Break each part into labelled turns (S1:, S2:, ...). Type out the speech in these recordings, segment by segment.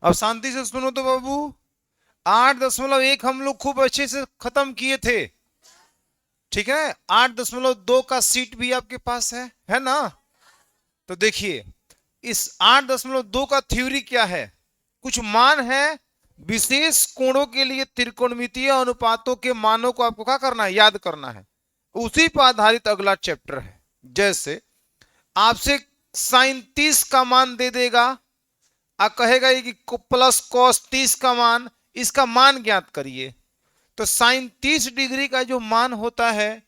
S1: अब शांति से सुनो तो बाबू, 8.1 हम लोग खूब अच्छे से खत्म किए थे, ठीक है। 8.2 का सीट भी आपके पास है ना। तो देखिए, इस 8.2 का थ्योरी क्या है, कुछ मान है, विशेष कोणों के लिए त्रिकोणमितीय अनुपातों के मानों को आपको क्या करना है, याद करना है। उसी पर आधारित अगला चैप्टर है। जैसे आपसे साइन 30 का मान दे देगा, आप कहेगा कि प्लस कॉस 30 का मान, इसका मान ज्ञात करिए। तो साइन 30 डिग्री का जो मान होता है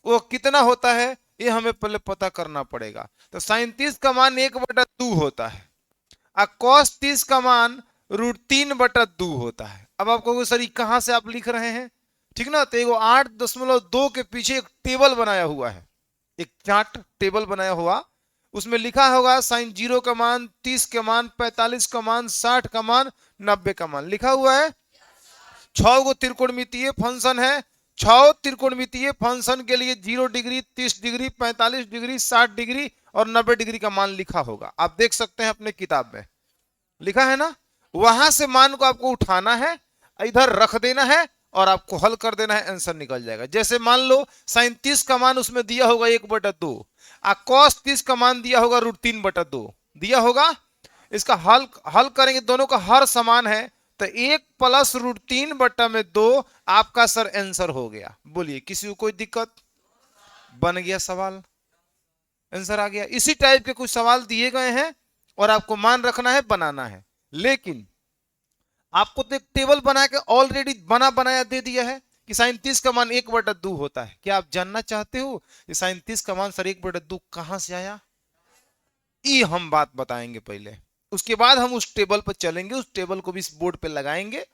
S1: वो कितना होता है, ये हमें पहले पता करना पड़ेगा। तो साइन 30 का मान 1/2 होता है, और कॉस 30 का मान √3/2 होता है। अब आप कहोगे सर कहां से आप लिख रहे हैं, ठीक ना। तो एगो 8.2 के पीछे एक टेबल बनाया हुआ है, एक चार्ट टेबल बनाया हुआ, उसमें लिखा होगा साइन 0 का मान, 30 का मान, 45 का मान, 60 का मान, 90 का मान लिखा हुआ है। 6 गो त्रिकोणमितीय फंक्शन है, 6 त्रिकोणमितीय फंक्शन के लिए 0 डिग्री, 30 डिग्री, 45 डिग्री, 60 डिग्री और 90 डिग्री का मान लिखा होगा, आप देख सकते हैं अपने किताब में लिखा है ना। वहां से मान को आपको उठाना है, इधर रख देना है और आपको हल कर देना है, आंसर निकल जाएगा। जैसे मान लो साइन 30 का मान उसमें दिया होगा 1/2, और कॉस 30 का मान दिया होगा √3/2 दिया होगा। इसका हल हल करेंगे, दोनों का हर समान है, तो 1 + √3/2 आपका सर आंसर हो गया। बोलिए किसी को कोई दिक्कत, बन गया सवाल, आंसर आ गया। इसी टाइप के कुछ सवाल दिए गए हैं और आपको मान रखना है, बनाना है। लेकिन आपको तो एक टेबल बना के ऑलरेडी बना बनाया दे दिया है कि साइन 30 का मान 1/2 होता है। क्या आप जानना चाहते हो कि साइन 30 का मान सर 1/2 कहां से आया, ये हम बात बताएंगे पहले, उसके बाद हम उस टेबल पर चलेंगे, उस टेबल को भी इस बोर्ड पे लगाएंगे,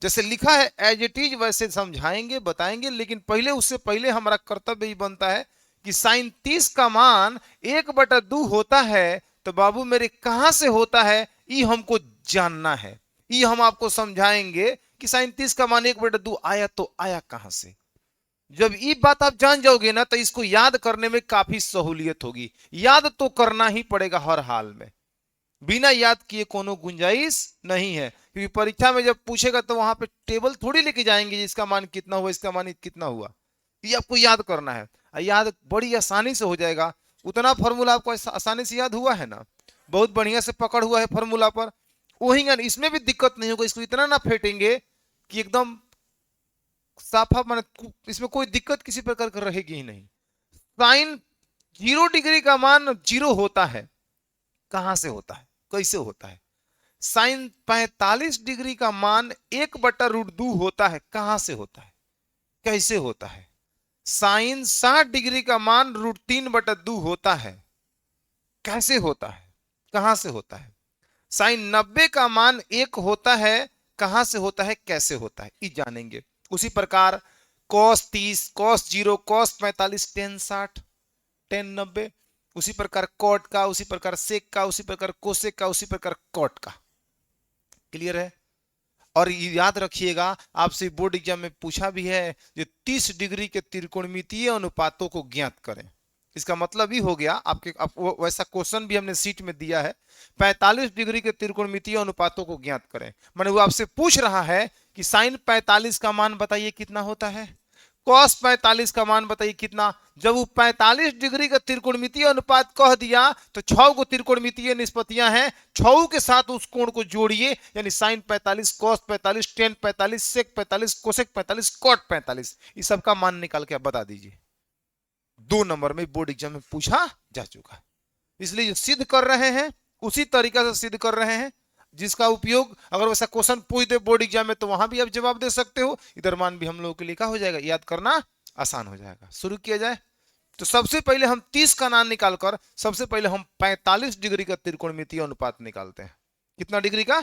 S1: जैसे लिखा है एज इट इज वैसे समझाएंगे बताएंगे। लेकिन पहले, उससे पहले हमारा कर्तव्य ही बनता है कि साइन 30 का मान 1/2 होता है, तो बाबू मेरे कहां से होता है ये हमको जानना है। ये हम आपको समझाएंगे कि साइन 30 का मान 1/2 आया, तो आया कहां से। जब ये बात आप जान जाओगे ना, तो इसको याद करने में काफी सहूलियत होगी। याद तो करना ही पड़ेगा हर हाल में, बिना याद किए कोनो गुंजाइश नहीं है। क्योंकि परीक्षा में जब पूछेगा तो वहां पे टेबल थोड़ी लेके जाएंगे इसका मान कितना हुआ, इसका मान कितना हुआ, ये आपको याद करना है। याद बड़ी आसानी से हो जाएगा। उतना फॉर्मूला आपको आसानी से याद हुआ है ना, बहुत बढ़िया से पकड़ हुआ है फॉर्मूला पर। वही इसमें भी दिक्कत नहीं होगा, इसको इतना ना फेंटेंगे कि एकदम साफा, माने इसमें कोई दिक्कत किसी प्रकार की रहेगी ही नहीं। साइन 0 डिग्री का मान 0 होता है, कहां से होता है, कैसे होता है। साइन 45 डिग्री का मान 1/√2 होता है, कहां से होता है, कैसे होता है। साइन 60 डिग्री का मान √3/2 होता है, कैसे होता है, कहां से होता है। साइन 90 का मान 1 होता है, कहां से होता है, कैसे होता है, ये जानेंगे। उसी प्रकार cos 30, cos 0, cos 45, tan 60, tan 90, उसी प्रकार कॉट का, उसी प्रकार सेक का, उसी प्रकार कोसेक का, उसी प्रकार कॉट का। क्लियर है। और याद रखिएगा, आपसे बोर्ड एग्जाम में पूछा भी है जो 30 डिग्री के त्रिकोणमितीय अनुपातों को ज्ञात करें। इसका मतलब ही हो गया आपके वैसा क्वेश्चन भी हमने सीट में दिया है, 45 डिग्री के त्रिकोणमितीय अनुपातों को ज्ञात करें। माने वो आपसे पूछ रहा है कि साइन 45 का मान बताइए कितना होता है, कॉस 45 का मान बताइए कितना। जब वो 45 डिग्री का त्रिकोणमितीय अनुपात कह दिया, तो 6 को त्रिकोणमितीय निष्पत्तियां हैं, 6 के साथ उस कोण को जोड़िए, यानी साइन 45, कॉस 45, टेन 45, सेक 45, कोसेक 45, कॉट 45, इस सब का मान निकाल के आप बता दीजिए। 2 नंबर में बोर्ड एग्जाम में पूछा जा चुका है। इसलिए जो सिद्ध कर रहे हैं उसी तरीका से सिद्ध कर रहे हैं, जिसका उपयोग अगर वैसा क्वेश्चन पूछ दे बोर्ड एग्जाम में तो वहां भी आप जवाब दे सकते हो, इधर मान भी हम लोगों के लिखा हो जाएगा, याद करना आसान हो जाएगा। शुरू किया जाए। तो सबसे पहले हम 30 का मान निकालकर, सबसे पहले हम 45 डिग्री का त्रिकोणमितीय अनुपात निकालते हैं। कितना डिग्री का,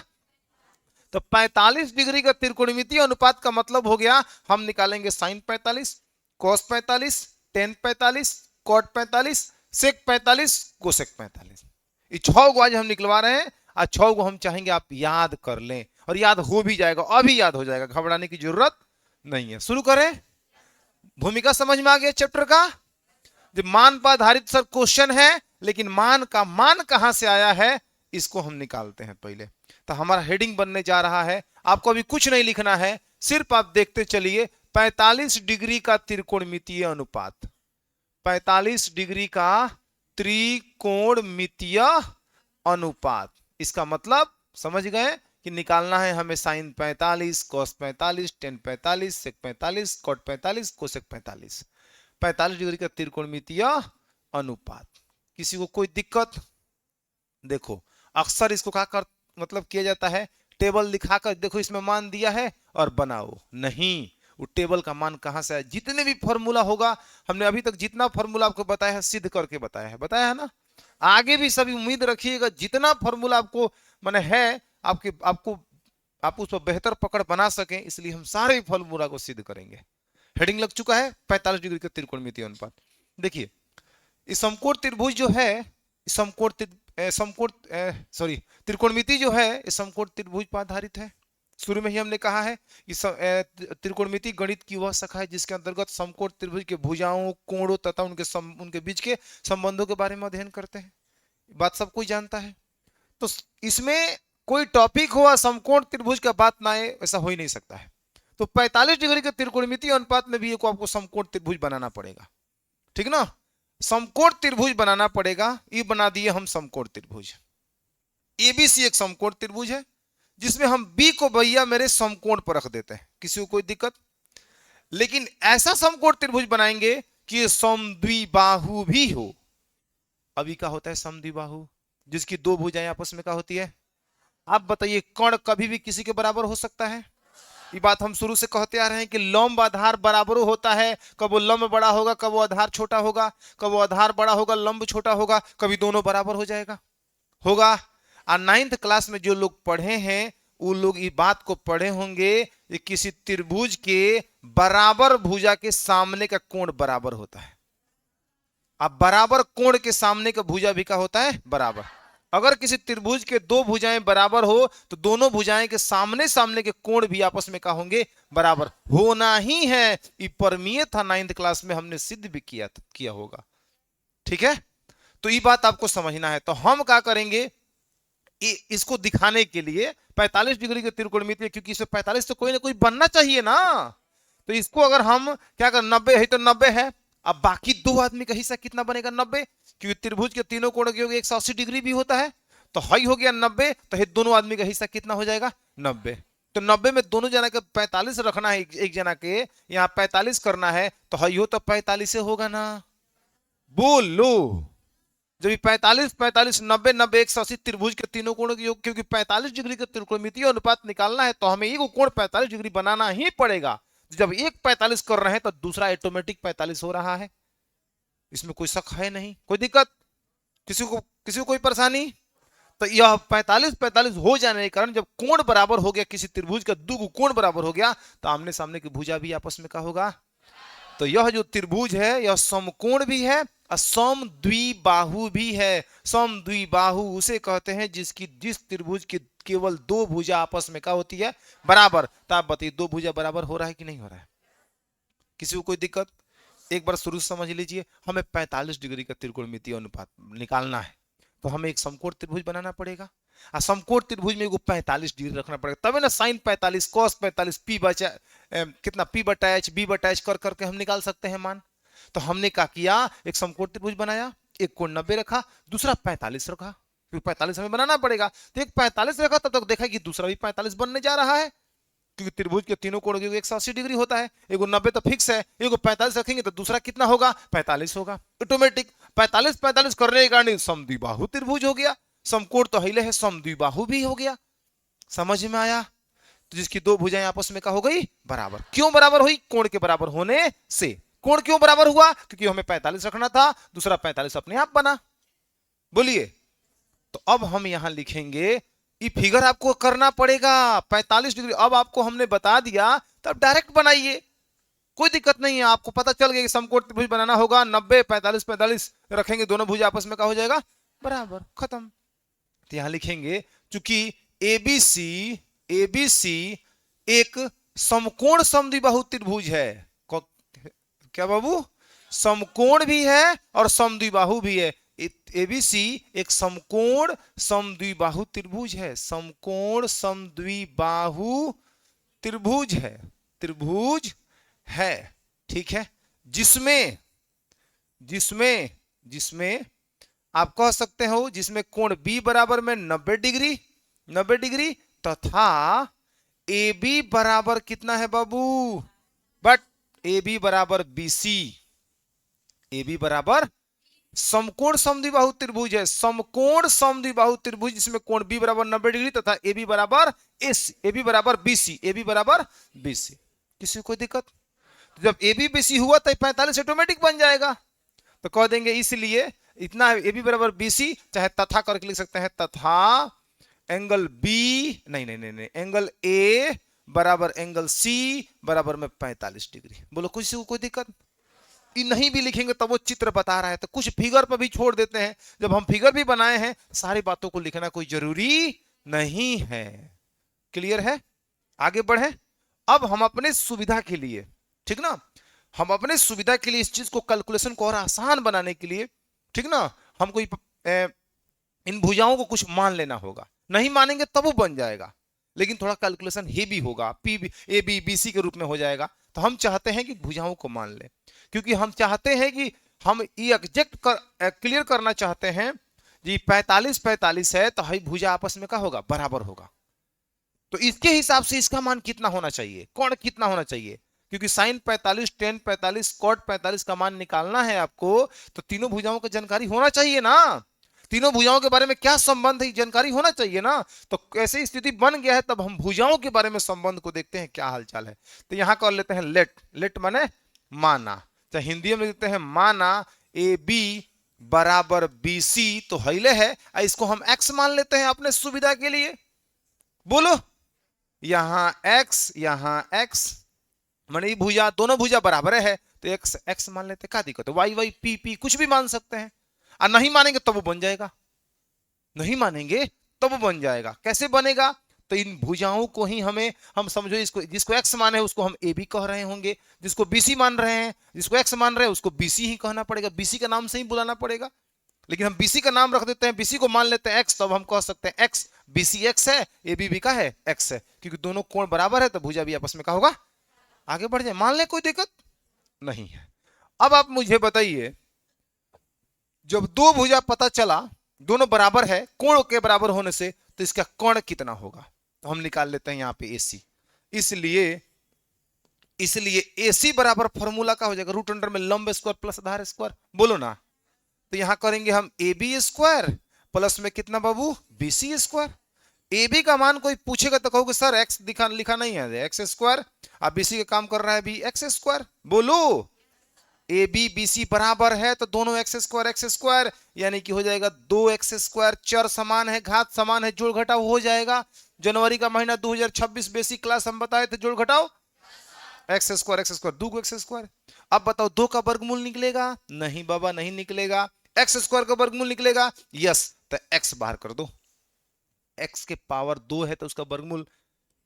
S1: तो 45 डिग्री का त्रिकोणमितीय अनुपात का मतलब हो गया, हम निकालेंगे साइन 45, कॉस 45, टेन 45, कॉट 45, सेक 45, कोसेक 45। ये 6 को आज हम निकलवा रहे हैं, और 6 को हम चाहेंगे आप याद कर लें, और याद हो भी जाएगा, अभी याद हो जाएगा, घबराने की जरूरत नहीं है। शुरू करें। भूमिका समझ में आ गया चैप्टर का। जो मान पर आधारित सर क्वेश्चन है, लेकिन मान का मान कहां से आया है इसको हम निकालते हैं पहले। तो हमारा हेडिंग बनने जा रहा है, आपको अभी कुछ नहीं लिखना है, सिर्फ आप देखते चलिए 45 डिग्री का त्रिकोणमितीय अनुपात, 45 डिग्री का त्रिकोणमितीय अनुपात। इसका मतलब समझ गए कि निकालना है हमें साइन 45, कॉस 45, टेन 45, सेक 45, कॉट 45, कोसेक 45, 45 डिग्री का त्रिकोणमितीय अनुपात। किसी को कोई दिक्कत? देखो अक्सर इसको क्या कर मतलब किया जाता है, टेबल दिखाकर देखो इसमें मान दिया है और बनाओ, नहीं, वो टेबल का मान कहां से है? जितने भी फॉर्मूला होगा, हमने अभी तक जितना फॉर्मूला आपको बताया है सिद्ध करके बताया है ना, आगे भी सभी उम्मीद रखिएगा जितना फॉर्मूला आपको माने है आपको आप उस पर बेहतर पकड़ बना सके, इसलिए हम सारे फॉर्मूला को सिद्ध करेंगे। हेडिंग लग चुका है 45 डिग्री का त्रिकोणमितीय अनुपात। देखिए इस समकोण त्रिभुज जो है, समकोण त्रिकोणमिति जो है इस समकोण त्रिभुज पर आधारित है। शुरू में ही हमने कहा है कि त्रिकोणमिति गणित की वह शाखा है जिसके अंतर्गत समकोण त्रिभुज के भुजाओं, कोणों तथा उनके बीच के संबंधों के बारे में अध्ययन करते हैं। बात सब कोई जानता है। तो इसमें कोई टॉपिक हो समकोण त्रिभुज का बात ना आए, ऐसा हो ही नहीं सकता है। तो 45 डिग्री के त्रिकोणमिति अनुपात में भी आपको समकोण त्रिभुज बनाना पड़ेगा, ठीक ना, समकोण त्रिभुज बनाना पड़ेगा। ये बना दिए हम समकोण त्रिभुज, एबीसी एक समकोण त्रिभुज है जिसमें हम बी को भैया मेरे समकोण पर रख देते हैं, किसी को कोई दिक्कत? लेकिन ऐसा समकोण त्रिभुज बनाएंगे कि समद्विबाहु भी हो। अभी क्या होता है समद्विबाहु? जिसकी दो भुजाएं आपस में क्या होती है? आप बताइए कण कभी भी किसी के बराबर हो सकता है? ये बात हम शुरू से कहते आ रहे हैं कि लंब आधार बराबर होता है, कब वो लंब बड़ा होगा कब वो आधार छोटा होगा, कब वो आधार बड़ा होगा लंब छोटा होगा, कभी दोनों बराबर हो जाएगा होगा। और 9th क्लास में जो लोग पढ़े हैं वो लोग इस बात को पढ़े होंगे कि किसी त्रिभुज के बराबर भुजा के सामने का कोण बराबर होता है। अब बराबर कोण के सामने का भुजा भी क्या होता है? बराबर। अगर किसी त्रिभुज के दो भुजाएं बराबर हो तो दोनों भुजाएं के सामने सामने के कोण भी आपस में क्या होंगे? बराबर होना ही है। ये परमीय था, 9th क्लास में हमने सिद्ध भी किया होगा, ठीक है। तो ये बात आपको समझना है। तो हम क्या करेंगे, इसको दिखाने के लिए 45 डिग्री के त्रिकोणमिति, क्योंकि इसमें 45 तो कोई ना कोई बनना चाहिए ना, तो इसको अगर हम क्या कर 90 है तो 90 है। अब बाकी दो आदमी का हिस्सा कितना बनेगा? 90, क्योंकि त्रिभुज के तीनों कोण के 180 डिग्री भी होता है, तो हाई हो गया 90, तो ये दोनों आदमी का हिस्सा कितना हो जाएगा? 90। तो 90 में दोनों जना का 45 रखना है, एक जना के यहाँ 45 करना है, तो हाई हो तो 45 से होगा ना, बोलो। जब 45 45 90 90 180 त्रिभुज के तीनों कोणों के योग, क्योंकि 45 डिग्री के त्रिकोणमितीय अनुपात निकालना है तो हमें एक कोण 45 डिग्री बनाना ही पड़ेगा। जब एक 45 कर रहे हैं तो दूसरा ऑटोमेटिक 45 हो रहा है, इसमें कोई शक है नहीं, कोई दिक्कत? किसी को कोई परेशानी? तो यह 45 45 हो जाने के कारण जब कोण बराबर हो गया, किसी त्रिभुज का दो कोण बराबर हो गया, तो आमने सामने की भुजा भी आपस में क्या होगा? तो यह जो त्रिभुज है यह समकोण भी है और समद्विबाहु भी है। समद्विबाहु उसे कहते हैं जिस त्रिभुज की केवल दो भुजा आपस में क्या होती है? बराबर। तो आप बताइए दो भुजा बराबर हो रहा है कि नहीं हो रहा है? किसी को कोई दिक्कत? एक बार शुरू समझ लीजिए, हमें 45 डिग्री का त्रिकोणमितीय अनुपात निकालना है तो हमें एक समकोण त्रिभुज बनाना पड़ेगा। और समकोण त्रिभुज में 45 डिग्री रखना पड़ेगा, तब है ना साइन 45 कॉस 45 पी बचा कितना पी बटा एच बी बटा एच कर करके हम निकाल सकते हैं मान। तो हमने क्या किया, एक समकोण त्रिभुज बनाया, एक कोण 90 रखा, दूसरा 45 रखा, क्योंकि 45 हमें बनाना पड़ेगा। तो एक 45 रखा तब तक देखा कि दूसरा भी 45 बनने जा रहा है, क्योंकि त्रिभुज के तीनों कोण 180 डिग्री होता है। एगो 90 तो फिक्स है, एगो 45 रखेंगे तो दूसरा कितना होगा? 45 होगा ऑटोमेटिक। 45 45 करने के कारण समद्विबाहु त्रिभुज हो गया। समकोण तो हिले है, समद्विबाहु भी हो गया। समझ में आया? तो जिसकी दो भुजाएं आपस में क्या हो गई? बराबर। क्यों बराबर हुई? कोण के बराबर होने से। कोण क्यों बराबर हुआ? क्योंकि हमें 45 रखना था, दूसरा 45 अपने आप बना। बोलिए। तो अब हम यहां लिखेंगे, ये फिगर आपको करना पड़ेगा 45 डिग्री। अब आपको हमने बता दिया तब डायरेक्ट बनाइए, कोई दिक्कत नहीं है। आपको पता चल गया कि समकोण त्रिभुज बनाना होगा, 90 45 45 रखेंगे, दोनों भुजा आपस में क्या हो जाएगा? बराबर, खत्म। तो यहां लिखेंगे चूंकि एबीसी एक समकोण समद्विबाहु त्रिभुज है। क्या बाबू? समकोण भी है और समद्विबाहु भी है। एबीसी एक समकोण समद्विबाहु त्रिभुज है, समकोण समद्विबाहु त्रिभुज है, त्रिभुज है, ठीक है, जिसमें जिसमें जिसमें आप कह सकते हो जिसमें कोण बी बराबर में 90 डिग्री, 90 डिग्री तथा ए बी बराबर कितना है बाबू, बट ए बी बराबर बीसी, ए बी बराबर समकोण समद्विबाहु त्रिभुज है, समकोण समद्विबाहु त्रिभुज जिसमें कोण बी बराबर 90 डिग्री तथा ए बी बराबर एस, ए बी बराबर बीसी, ए बी बराबर बीसी। किसी को कोई दिक्कत? तो जब ए बी बीसी हुआ तो 45 ऑटोमेटिक बन जाएगा, तो कह देंगे इसलिए इतना ए बी बराबर बीसी, चाहे तथा करके लिख सकते हैं, तथा एंगल बी नहीं नहीं नहीं नहीं एंगल ए बराबर एंगल सी बराबर में 45 डिग्री। बोलो किसी को कोई दिक्कत? नहीं भी लिखेंगे तब वो चित्र बता रहा है, तो कुछ फिगर पर भी छोड़ देते हैं, जब हम फिगर भी बनाए हैं सारी बातों को लिखना कोई जरूरी नहीं है। क्लियर है? आगे बढ़े। अब हम अपने सुविधा के लिए, ठीक ना, हम अपने सुविधा के लिए इस चीज को कैलकुलेशन को और आसान बनाने के लिए, ठीक ना, हमको इन भुजाओं को कुछ मान लेना होगा, नहीं मानेंगे तब वो बन जाएगा, लेकिन थोड़ा कैलकुलेशन हेवी होगा, P A B B C के रूप में हो जाएगा। तो हम चाहते हैं कि भुजाओं को मान ले, क्योंकि हम चाहते हैं कि हम ये एग्जैक्ट क्लियर करना चाहते हैं जी 45 45 है तो हई भुजा आपस में क्या होगा, बराबर होगा। तो इसके हिसाब से इसका मान कितना होना चाहिए, कोण कितना होना चाहिए, क्योंकि साइन 45 टेन 45 कॉट 45 का मान निकालना है आपको, तो तीनों भुजाओं की जानकारी होना चाहिए ना, तीनों भुजाओं के बारे में क्या संबंध है जानकारी होना चाहिए ना। तो ऐसी स्थिति बन गया है, तब हम भुजाओं के बारे में संबंध को देखते हैं क्या हालचाल है। तो यहां कर लेते हैं लेट, लेट माने माना, तो हिंदी में लिखते हैं माना ए बी बराबर बी सी, तो हईले है, इसको हम एक्स मान लेते हैं अपने सुविधा के लिए। बोलो यहां एक्स माने भुजा, दोनों भुजा बराबर है तो एक्स एक्स मान लेते, क्या दिक्कत है, वाई वाई पी पी कुछ भी मान सकते हैं, और नहीं मानेंगे तब वो बन जाएगा, नहीं मानेंगे तब वो बन जाएगा। कैसे बनेगा, तो इन भुजाओं को ही हम समझो, इसको जिसको एक्स माने उसको हम ए बी कह रहे होंगे, जिसको बीसी मान रहे हैं, जिसको एक्स मान रहे हैं उसको बीसी ही कहना पड़ेगा, बीसी का नाम से ही बुलाना पड़ेगा। लेकिन हम बीसी का नाम रख देते हैं, बीसी को मान लेते हैं एक्स, तब हम कह सकते हैं एक्स बीसी एक्स है, ए बी का है एक्स है, क्योंकि दोनों कोण बराबर है तो भुजा भी आपस में क्या होगा, आगे बढ़ जाए, मान ले, कोई दिक्कत नहीं है। अब आप मुझे बताइए, जब दो भुजा पता चला दोनों बराबर है कोण के बराबर होने से, तो इसका कोण कितना होगा, तो हम निकाल लेते हैं यहां पे एसी। इसलिए एसी बराबर फॉर्मूला का हो जाएगा रूट अंडर में लंब स्क्वायर प्लस आधार स्क्वायर, बोलो ना। तो यहां करेंगे हम ए बी स्क्वायर प्लस में कितना बाबू, बीसी स्क्वायर। ए बी का मान कोई पूछेगा तो कहोगे सर एक्स लिखा नहीं है, एक्स स्क्वायर, अब बीसी का काम कर रहा है बी एक्स स्क्वायर। बोलो ए बी बी सी बराबर है तो दोनों एक्स स्क्वायर यानी कि हो जाएगा 2x स्क्वायर, चर समान है घात समान है, जोड़ घटाव हो जाएगा। जनवरी का महीना 2026 बेसिक क्लास हम बताए थे, जोड़ घटाव एक्स स्क्वायर 2 एक्स स्क्वायर। अब बताओ 2 का वर्गमूल निकलेगा, नहीं बाबा नहीं निकलेगा। एक्स स्क्वायर का वर्गमूल निकलेगा, यस, तो एक्स बाहर कर दो, एक्स के पावर 2 है तो उसका वर्गमूल,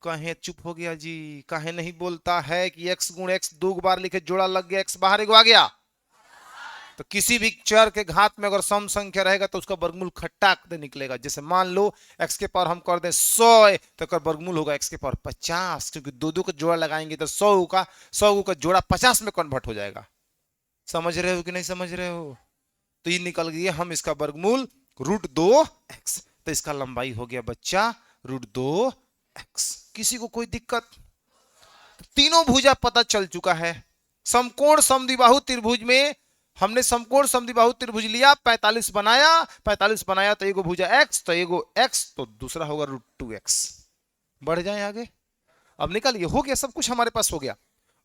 S1: कहे चुप हो गया जी, कहे नहीं बोलता है कि एक्स गुण एक्स 2 बार लिखे जोड़ा लग गया, एक्स बाहर एगो आ गया। तो किसी भी चर के घात में अगर सम संख्या रहेगा तो उसका वर्गमूल खट्टा निकलेगा। जैसे मान लो एक्स के पावर हम कर दें 100 तो उसका वर्गमूल होगा एक्स के पावर 50, क्योंकि दो का जोड़ा लगाएंगे तो 100 का जोड़ा 50 में कन्वर्ट हो जाएगा। समझ रहे हो कि नहीं समझ रहे हो? तो ये निकल गया हम इसका वर्गमूल √2x, तो इसका लंबाई हो गया बच्चा √2x। किसी को कोई दिक्कत? तीनों भुजा पता चल चुका है। समकोण समद्विबाहु त्रिभुज में हमने समकोण समद्विबाहु त्रिभुज लिया, 45 बनाया तो एगो भुजा x, तो एगो x तो दूसरा होगा √2x। बढ़ जाए आगे, अब निकालिए, हो गया सब कुछ हमारे पास हो गया।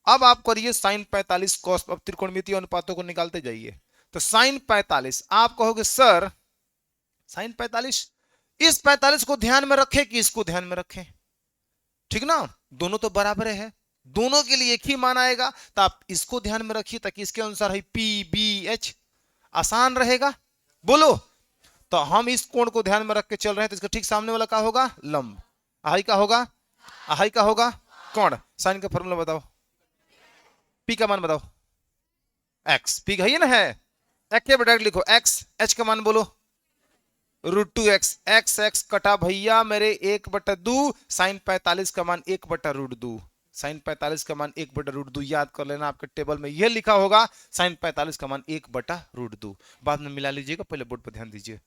S1: अब आप करिए साइन 45 कॉस, अब त्रिकोणमितीय अनुपातों को निकालते जाइए। तो साइन 45 आप कहोगे सर साइन 45, इस 45 को ध्यान में रखें कि इसको ध्यान में रखें, ठीक ना, दोनों तो बराबर है, दोनों के लिए एक ही मान आएगा, तो आप इसको ध्यान में रखिए ताकि इसके अनुसार है पी बी एच, आसान रहेगा। बोलो, तो हम इस कोण को ध्यान में रख के चल रहे हैं, तो इसका ठीक सामने वाला क्या होगा, लंब, आई का होगा, आई का होगा कोण। साइन का फॉर्मूला बताओ, पी का मान बताओ, एक्स, पी का ही ना है, एक्स बटा लिखो, एक्स एच का मान बोलो √2x, एक्स एक्स कटा भैया मेरे 1/2 साइन 45 का मान 1/√2, साइन 45 का मान 1/√2 याद कर लेना, आपके टेबल में यह लिखा होगा साइन 45 का मान 1/√2, बाद में मिला लीजिएगा, पहले बोर्ड पर ध्यान दीजिए।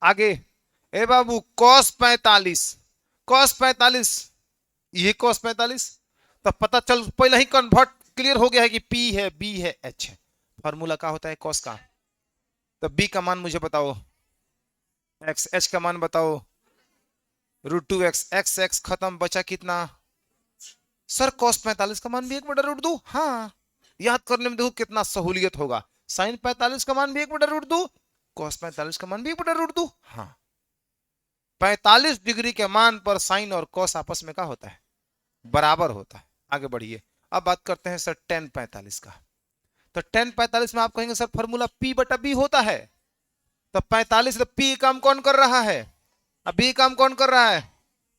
S1: आगे ए बाबू cos 45, cos 45 ये cos 45, तो पता चल पहले ही कन्वर्ट क्लियर हो गया है कि P है B है H है। फॉर्मूला क्या होता है cos का, तो B का मान मुझे बताओ, एक्स एच का मान बताओ √2x, एक्स एक्स खत्म, बचा कितना सर cos 45 का मान भी 1/√2, हाँ याद करने में देखो कितना सहूलियत होगा, साइन 45 का मान भी 1/√2, cos 45 का मान भी 1/√2, हाँ 45 डिग्री के मान पर साइन और cos आपस में क्या होता है, बराबर होता है। आगे बढ़िए, अब बात करते हैं सर tan 45 का, तो tan 45 में आप कहेंगे सर फॉर्मूला P/B होता है, तो 45 तो P काम कौन कर रहा है, अब B काम कौन कर रहा है,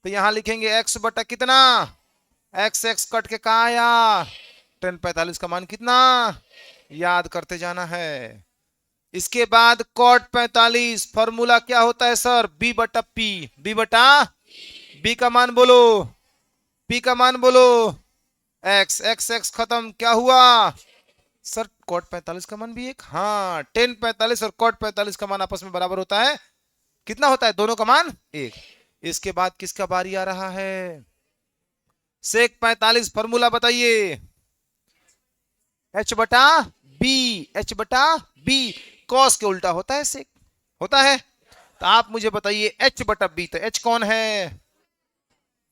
S1: तो यहां लिखेंगे x बटा कितना, एक्स एक्स कट के कहा आया, tan 45 का मान कितना, याद करते जाना है। इसके बाद cot 45 फॉर्मूला क्या होता है सर, B/P, B का मान बोलो, P का मान बोलो, x x x खत्म, क्या हुआ सर cot 45 का मान भी एक, हाँ tan 45 और cot 45 का मान आपस में बराबर होता है, कितना होता है दोनों का मान एक। इसके बाद किसका बारी आ रहा है, sec 45 फॉर्मूला बताइए, H/B, cos के उल्टा होता है sec, होता है, तो आप मुझे बताइए H/B, तो H कौन है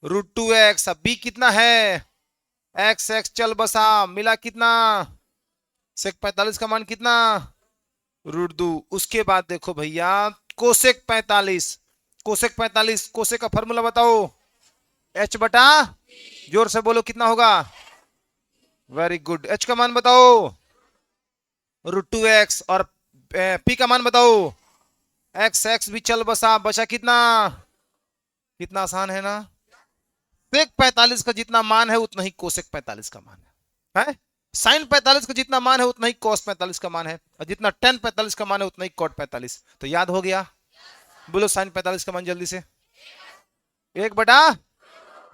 S1: √2x, अब B कितना है, एक्स एक्स चल बसा, मिला कितना sec 45 का मान कितना √2। उसके बाद देखो भैया कोसेक 45, कोसेक का फॉर्मूला बताओ, H/, जोर से बोलो कितना होगा, वेरी गुड, H का मान बताओ √2x, और P का मान बताओ, एक्स एक्स भी चल बसा, बचा कितना, कितना आसान है ना, sec 45 का जितना मान है उतना ही कोसेक 45 का मान है? साइन 45 का जितना मान है उतना ही cos 45 का मान है, और जितना tan 45 का मान है उतना ही cot 45, तो याद हो गया, बोलो साइन 45 का मान जल्दी से, 1/,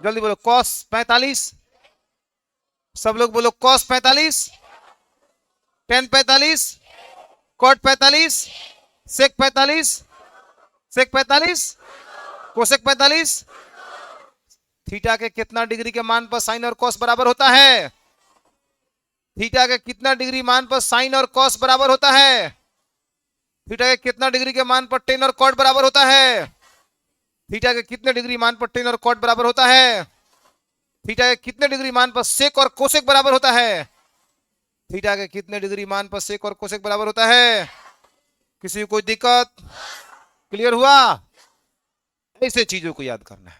S1: जल्दी बोलो cos 45, सब लोग बोलो cos 45, tan 45, cot 45, sec 45, sec 45, cosec 45, theta के कितना डिग्री के मान पर साइन और cos बराबर होता है, थीटा के कितना डिग्री मान पर साइन और cos बराबर होता है, थीटा के कितना डिग्री के मान पर tan और cot बराबर होता है, थीटा के कितने डिग्री मान पर tan और cot बराबर होता है, थीटा के कितने डिग्री मान पर सेक और कोसेक बराबर होता है, थीटा के कितने डिग्री मान पर सेक और कोसेक बराबर होता है, किसी को कोई दिक्कत, क्लियर हुआ, ऐसे चीजों को याद करना है।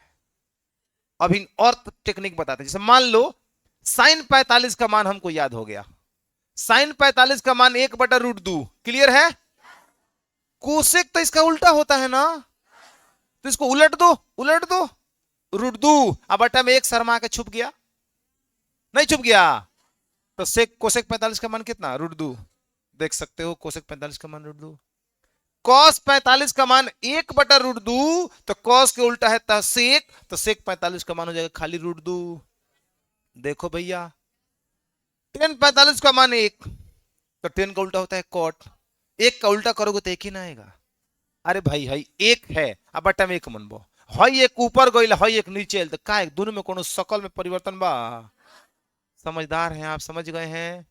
S1: अभी और टेक्निक बताते हैं, जैसे मान लो साइन 45 का मान हमको याद हो गया, साइन 45 का मान 1/√2, क्लियर है, कोसेक तो इसका उल्टा होता है ना, तो इसको उलट दो √2, अब बटा में एक शर्मा के छुप गया, नहीं छुप गया, तो सेक कोसेक 45 का मान कितना √2, देख सकते हो कोसेक 45 का मान √2, cos 45 का मान 1/√2, तो cos के उल्टा है सेक, तो सेक 45 का मान हो जाएगा खाली √2। देखो भैया tan 45 का मान 1, तो tan का उल्टा होता है cot, एक का उल्टा करोगे तो एक ही ना आएगा, अरे भाई हई एक है, अब बटा में एक मनबो, हई एक ऊपर गइल हई एक नीचे, तो का दोनों में कोनो शकल में परिवर्तन बा, समझदार हैं आप, समझ गए हैं,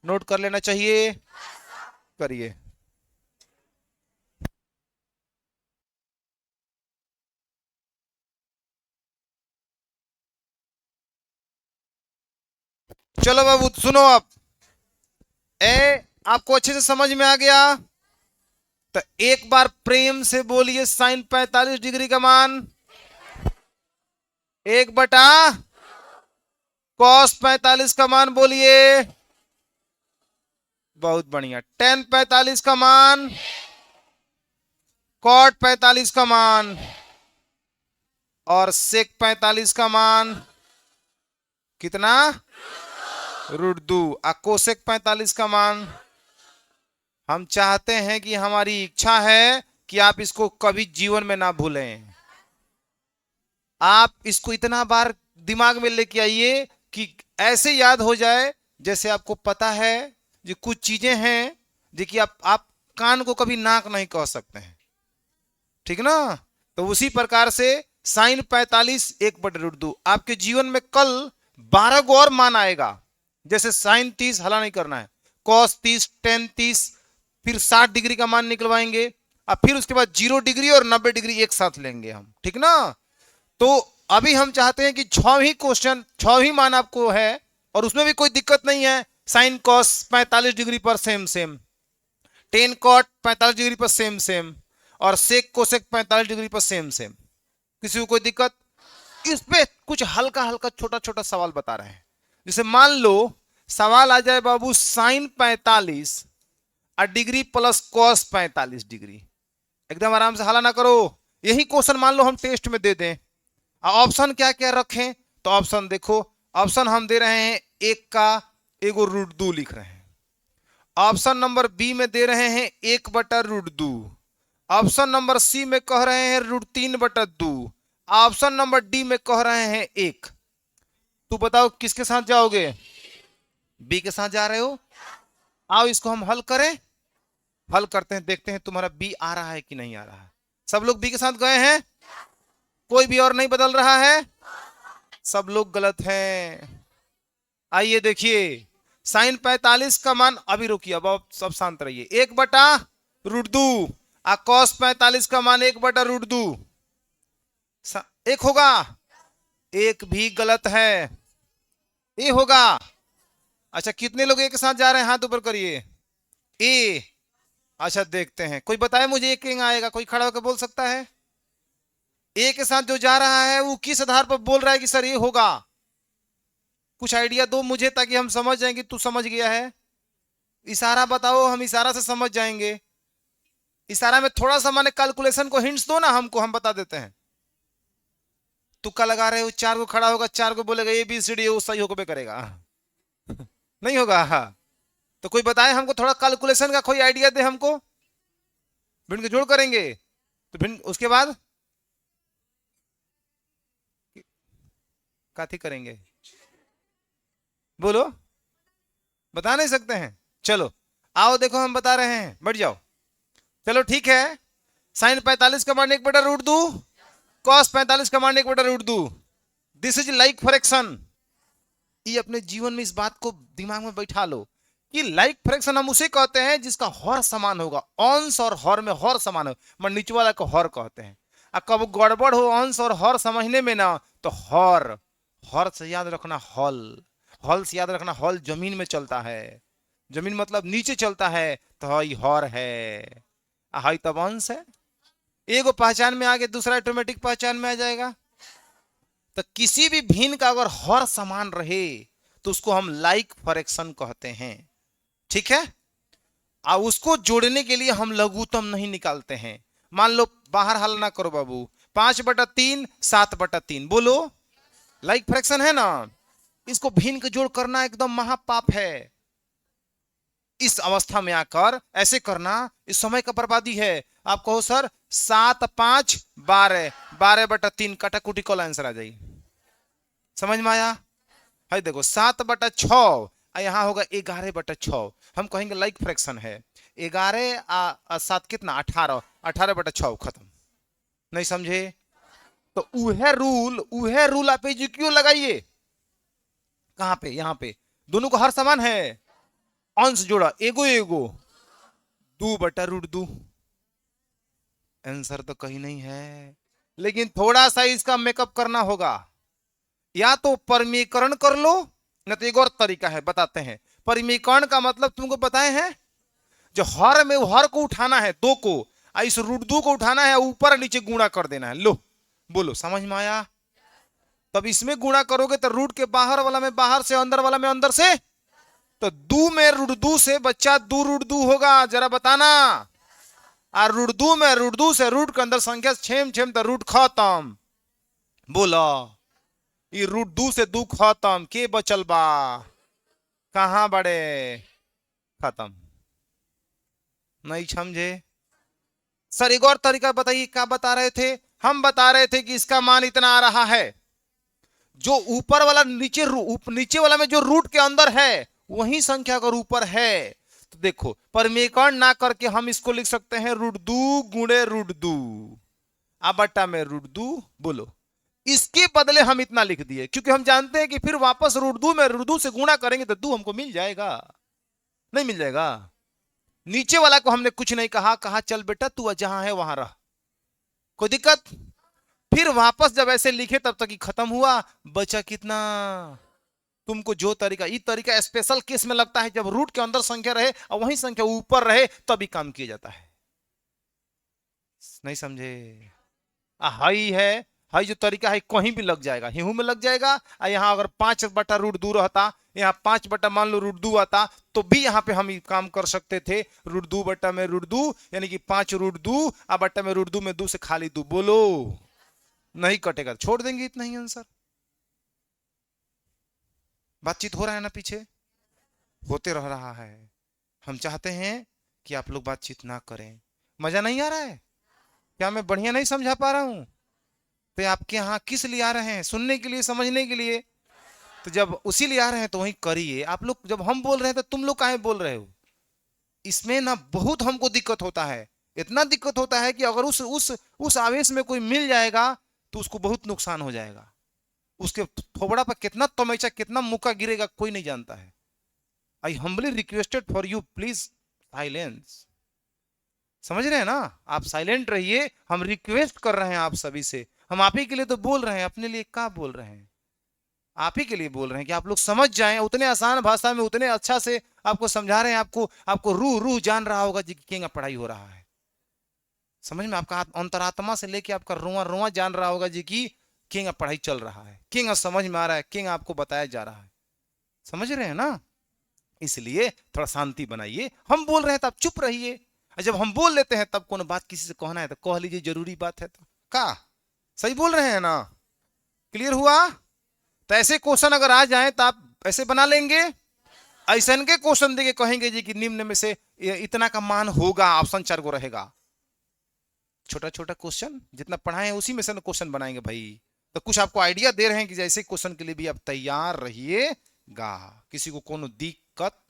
S1: नोट कर लेना चाहिए, करिए। चलो बाबू सुनो, आप आपको अच्छे से समझ में आ गया, तो एक बार प्रेम से बोलिए साइन 45 डिग्री का मान 1/, cos 45 का मान बोलिए, बहुत बढ़िया, tan 45 का मान, cot 45 का मान, और sec 45 का मान कितना √2, कोसेक 45 का मान हम चाहते हैं कि हमारी इच्छा है कि आप इसको कभी जीवन में ना भूलें। आप इसको इतना बार दिमाग में लेके आइए कि ऐसे याद हो जाए जैसे आपको पता है जो कुछ चीजें हैं जो कि आप कान को कभी नाक नहीं कह सकते हैं, ठीक ना। तो उसी प्रकार से साइन 45 1/√2 आपके जीवन में कल 12 को और मान आएगा। जैसे साइन 30 हला नहीं करना है, कॉस 30, टेन 30, फिर 60 डिग्री का मान निकलवाएंगे और फिर उसके बाद 0 डिग्री और 90 डिग्री एक साथ लेंगे हम, ठीक ना। तो अभी हम चाहते हैं कि 6वीं क्वेश्चन 6वीं मान आपको है और उसमें भी कोई दिक्कत नहीं है। साइन कॉस 45 डिग्री पर same same, tan cot 45 degree पर सेम सेम और सेक कोसेक 45 डिग्री पर सेम सेम। किसी को कोई दिक्कत? इस पे कुछ हल्का हल्का छोटा छोटा सवाल बता रहे हैं। जैसे मान लो सवाल आ जाए बाबू साइन 45 और डिग्री प्लस कॉस 45 डिग्री, एकदम आराम से हला ना करो। यही क्वेश्चन मान लो हम टेस्ट में दे दें, ऑप्शन क्या क्या रखें, तो ऑप्शन देखो, ऑप्शन हम दे रहे हैं एक का √2 लिख रहे हैं। ऑप्शन नंबर बी में दे रहे हैं 1/√2। ऑप्शन नंबर सी में कह रहे हैं √3/2। ऑप्शन नंबर डी में कह रहे हैं 1। तू बताओ किसके साथ जाओगे? बी के साथ जा रहे हो। आओ इसको हम हल करें, हल करते हैं, देखते हैं तुम्हारा बी आ रहा है कि नहीं आ रहा है। सब लोग बी के साथ गए हैं? कोई भी और नहीं बदल रहा है? सब लोग गलत हैं। आइए देखिए साइन 45 का मान, अभी रुकिए, अब आप सब शांत रहिए, 1/√2 और कॉस 45 का मान 1/√2 एक होगा, एक भी गलत है, ए होगा। अच्छा कितने लोग एक के साथ जा रहे हैं, हाथ ऊपर करिए। ए, अच्छा देखते हैं, कोई बताए मुझे एक आएगा, कोई खड़ा होकर बोल सकता है? ए के साथ जो जा रहा है वो किस आधार पर बोल रहा है कि सर ये होगा? कुछ आइडिया दो मुझे ताकि हम समझ जाएंगे तू समझ गया है। इशारा बताओ, हम इशारा से समझ जाएंगे। इशारा में थोड़ा सा माने कैलकुलेशन को हिंट्स दो ना हमको, हम बता देते हैं। तुक्का लगा रहे हो, 4 को खड़ा होगा, 4 को बोलेगा ABCD, वो सही होकर करेगा नहीं होगा। हाँ तो कोई बताए हमको, थोड़ा कैलकुलेशन का कोई आइडिया दे हमको। भिन्न के जोड़ करेंगे तो भिन्न, उसके बाद काथी करेंगे, बोलो, बता नहीं सकते हैं? चलो आओ देखो हम बता रहे हैं, बैठ जाओ। चलो ठीक है, साइन 45 का मान 1/√2, कॉस 45 का मान 1/√2। This is like fraction. ये अपने जीवन में इस बात को दिमाग में बैठा लो कि लाइक फ्रैक्शन हम उसे कहते हैं जिसका हर समान होगा। अंश और हर में हर समान हो, मैं नीचे वाला को हर कहते हैं। कब गड़बड़ हो अंश और हर समझने में ना, तो हर, हर से याद रखना हल, हल से याद रखना हल जमीन में चलता है, जमीन मतलब नीचे चलता है, तो हई हर है, हई तब अंश है। एगो पहचान में आगे दूसरा ऑटोमेटिक पहचान में आ जाएगा। तो किसी भी भिन्न का अगर हर समान रहे तो उसको हम लाइक फ्रैक्शन कहते हैं, ठीक है। और उसको जोड़ने के लिए हम लघुत्तम नहीं निकालते हैं। मान लो बाहर हल ना करो बाबू, 5/3 7/3, बोलो लाइक फ्रैक्शन है ना। इसको भिन्न का जोड़ करना एकदम महापाप है। इस अवस्था में आकर ऐसे करना इस समय का बर्बादी है। आप कहो सर 7 5 12, 12/3 कटाकुटी कॉल आंसर आ जाएगी, समझ में आया? है देखो 7/6 यहां होगा 11/6, हम कहेंगे लाइक फ्रैक्शन है। 11 7 कितना 18, 18/6 खत्म। नहीं समझे? तो उहे रूल आप क्यों लगाइए, कहां पे, यहां पे दोनों को हर समान है, अंश जोड़ा एगो एगो 2/√2। आंसर तो कहीं नहीं है, लेकिन थोड़ा सा इसका मेकअप करना होगा। या तो परमीकरण कर लो, न तो एक और तरीका है बताते हैं। परमीकरण का मतलब तुमको बताए हैं, जो हर में हर को उठाना है, 2 को, इस √2 को उठाना है, ऊपर नीचे गुणा कर देना है। लो बोलो समझ में आया? तब इसमें गुणा करोगे तो रूट के बाहर वाला में बाहर से, अंदर वाला में अंदर से, तो 2 में √2 से बच्चा 2√2 होगा, जरा बताना। और √2 में √2 से रूट के अंदर संख्या छेम छेम, तो रूट खत्म। बोला ये √2 से 2 खत्म, के बचल बा, कहां बड़े, खत्म। नहीं समझे? सर एक और तरीका बताइए, क्या बता रहे थे? हम बता रहे थे कि इसका मान इतना आ रहा है, जो ऊपर वाला नीचे वाला में जो रूट के अंदर है वही संख्या अगर ऊपर है तो देखो परमीकरण ना करके हम इसको लिख सकते हैं √2 गुणे √2 आ बट्टा में √2। बोलो, इसके बदले हम इतना लिख दिए क्योंकि हम जानते हैं कि फिर वापस √2 में √2 से गुणा करेंगे तो 2 हमको मिल जाएगा, नहीं मिल जाएगा? नीचे वाला को हमने कुछ नहीं कहा, कहा चल बेटा तू जहां है वहां रह, कोई दिक्कत? फिर वापस जब ऐसे लिखे तब तक ही खत्म हुआ, बचा कितना? तुमको जो तरीका, ये तरीका स्पेशल केस में लगता है जब रूट के अंदर संख्या रहे और वही संख्या ऊपर रहे तभी काम किया जाता है। नहीं समझे? हाई है, हाई जो तरीका है कहीं भी लग जाएगा, हिहू में लग जाएगा। और यहाँ अगर 5/√2 रहता, यहाँ 5 बटा मान लो √2 आता तो भी यहाँ पे हम काम कर सकते थे, √2 बटा में √2 यानी कि 5√2 आ बटा में √2 में 2 से खाली 2। बोलो, नहीं कटेगा, छोड़ देंगे इतना ही आंसर। बातचीत हो रहा है ना? पीछे होते रह रहा है। हम चाहते हैं कि आप लोग बातचीत ना करें। मजा नहीं आ रहा है क्या? मैं बढ़िया नहीं समझा पा रहा हूं? तो आपके यहाँ किस लिए आ रहे हैं? सुनने के लिए, समझने के लिए? तो जब उसी लिए आ रहे हैं तो वही करिए। आप लोग जब हम बोल रहे हैं तो तुम लोग काहे बोल रहे हो? इसमें ना बहुत हमको दिक्कत होता है, इतना दिक्कत होता है कि अगर उस आवेश में कोई मिल जाएगा तो उसको बहुत नुकसान हो जाएगा। उसके थोबड़ा पर कितना तमैचा, कितना मुक्का गिरेगा कोई नहीं जानता है। I humbly requested for you, please silence. समझ रहे हैं ना? आप साइलेंट रहिए, हम रिक्वेस्ट कर रहे हैं आप सभी से। हम आप ही के लिए तो बोल रहे हैं, अपने लिए क्या बोल रहे हैं? आप ही के लिए बोल रहे हैं कि आप लोग समझ जाएं, उतने आसान भाषा में उतने अच्छा से आपको समझा रहे हैं। आपको रूह रूह जान रहा होगा जी कि पढ़ाई हो रहा है। समझ में? आपका अंतरात्मा से लेके आपका रोआ रोआ जान रहा होगा जी की किंग पढ़ाई चल रहा है, किंग समझ में आ रहा है, किंग आपको बताया जा रहा है। समझ रहे हैं ना? इसलिए थोड़ा शांति बनाइए। हम बोल रहे हैं तो आप चुप रहिए, और जब हम बोल लेते हैं तब कोनो बात किसी से कहना है तो कह लीजिए, जरूरी बात है तो। का सही बोल रहे हैं ना? क्लियर हुआ? तो ऐसे क्वेश्चन अगर आ जाए तो आप ऐसे बना लेंगे। ऐसा के क्वेश्चन देके कहेंगे जी कि निम्न में से इतना का मान होगा, ऑप्शन 4 को रहेगा। छोटा छोटा क्वेश्चन जितना पढ़ाए हैं उसी में से क्वेश्चन बनाएंगे भाई। तो कुछ आपको आइडिया दे रहे हैं कि जैसे क्वेश्चन के लिए भी आप तैयार रहिएगा, किसी को कोनो दिक्कत?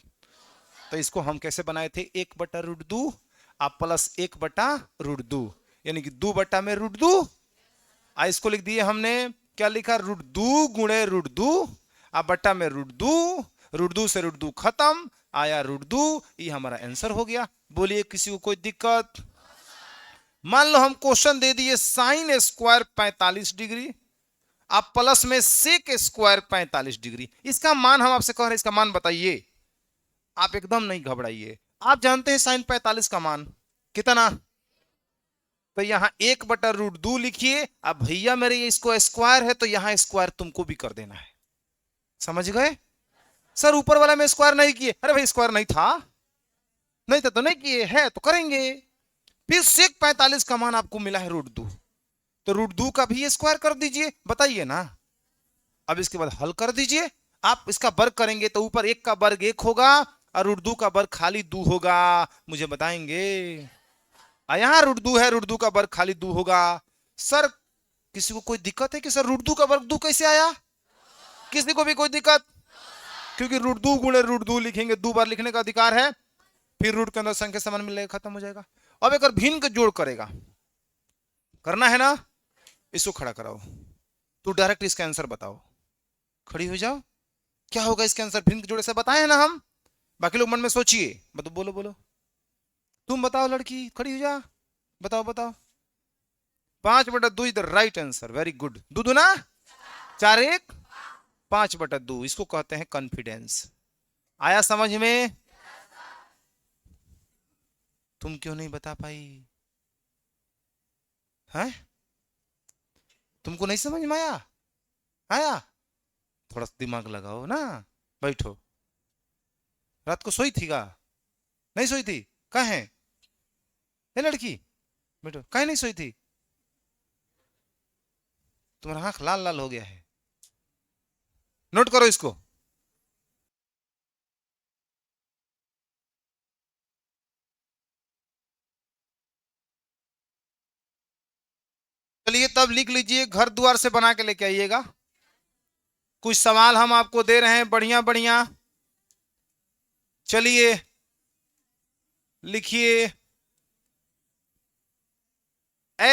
S1: तो इसको हम कैसे बनाए थे? 1/√2 आप प्लस 1/√2 यानी कि 2 बटा में √2। इसको लिख दिए हमने, क्या लिखा? √2 गुणे √2 आप बटा में √2, √2 से √2 खत्म, आया √2। ये हमारा आंसर हो गया। बोलिए, किसी को कोई दिक्कत? मान लो हम क्वेश्चन दे दिए sin स्क्वायर 45 डिग्री, आप प्लस में सेक स्क्वायर 45 डिग्री। इसका मान हम आपसे कह रहे हैं, इसका मान बताइए। आप एकदम नहीं घबराइए, आप जानते हैं sin 45 का मान कितना? तो यहां 1/√2 लिखिए। अब भैया मेरे ये इसको स्क्वायर है तो यहां स्क्वायर तुमको भी कर देना है। समझ गए? सर ऊपर वाला में स्क्वायर नहीं किए। अरे भाई स्क्वायर नहीं था, नहीं था तो नहीं किए, है तो करेंगे। फिर सेक 45 का मान आपको मिला है √2, तो √2 का भी स्क्वायर कर दीजिए। बताइए ना। अब इसके बाद हल कर दीजिए। आप इसका वर्ग करेंगे तो ऊपर 1 का वर्ग 1 होगा और √2 का वर्ग खाली 2 होगा। मुझे बताएंगे? यहाँ √2 है, √2 का वर्ग खाली 2 होगा। सर किसी को कोई दिक्कत है कि सर √2 का वर्ग 2 कैसे आया? किसी को भी कोई दिक्कत? क्योंकि √2 गुणे √2 लिखेंगे, 2 बार लिखने का अधिकार है, फिर रूट के अंदर संख्या समान मिलेगा, खत्म हो जाएगा। अब एक भिन्न का जोड़ करेगा, करना है ना? इसको खड़ा कराओ, तू डायरेक्ट इसका आंसर बताओ। खड़ी हो जाओ। क्या होगा इसका आंसर? भिन्न के जोड़े से बताए ना हम, बाकी लोग मन में सोचिए। बोलो बोलो, तुम बताओ लड़की, खड़ी हो जा, बताओ बताओ। 5/2 is the right answer, very good. 2 दूना 4, 1 5/2, इसको कहते हैं कॉन्फिडेंस। आया समझ में? तुम क्यों नहीं बता पाई? है तुमको नहीं समझ में आया? आया? थोड़ा दिमाग लगाओ ना, बैठो। रात को सोई थी का? नहीं सोई थी? कहाँ है लड़की? बैठो, कहीं नहीं सोई थी? तुम्हारा आंख लाल लाल हो गया है, नोट करो इसको। चलिए तब लिख लीजिए, घर द्वार से बना के लेके आइएगा। कुछ सवाल हम आपको दे रहे हैं बढ़िया बढ़िया। चलिए लिखिए।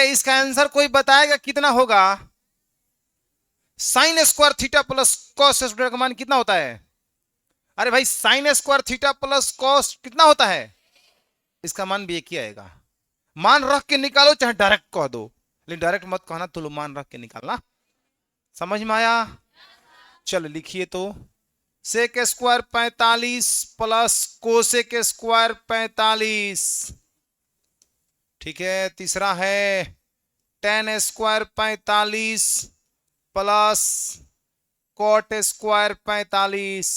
S1: इसका आंसर कोई बताएगा कितना होगा? Sine square theta plus cos square का मान कितना होता है? अरे भाई sine square theta plus cos कितना होता है? इसका मान भी एक ही आएगा। मान रख के निकालो चाहे डायरेक्ट कह दो, लेकिन डायरेक्ट मत कहना, तो मान रख के निकालना। समझ में आया? चलो लिखिए तो, sec square 45 plus cosec square 45। ठीक है। तीसरा है tan square 45 plus cot square 45।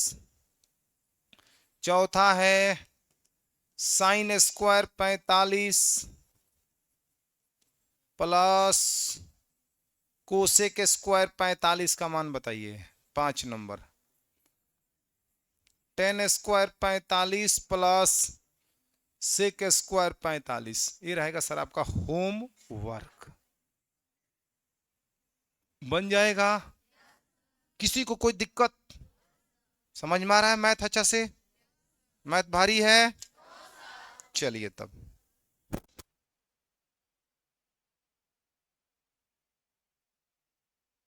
S1: चौथा है sine square 45 plus cosec square 45 का मान बताइए। 5 number, tan square 45 plus sec square 45। ये रहेगा सर आपका होम वर्क। बन जाएगा? किसी को कोई दिक्कत? समझ में आ रहा है मैथ अच्छा से? मैथ भारी है? चलिए तब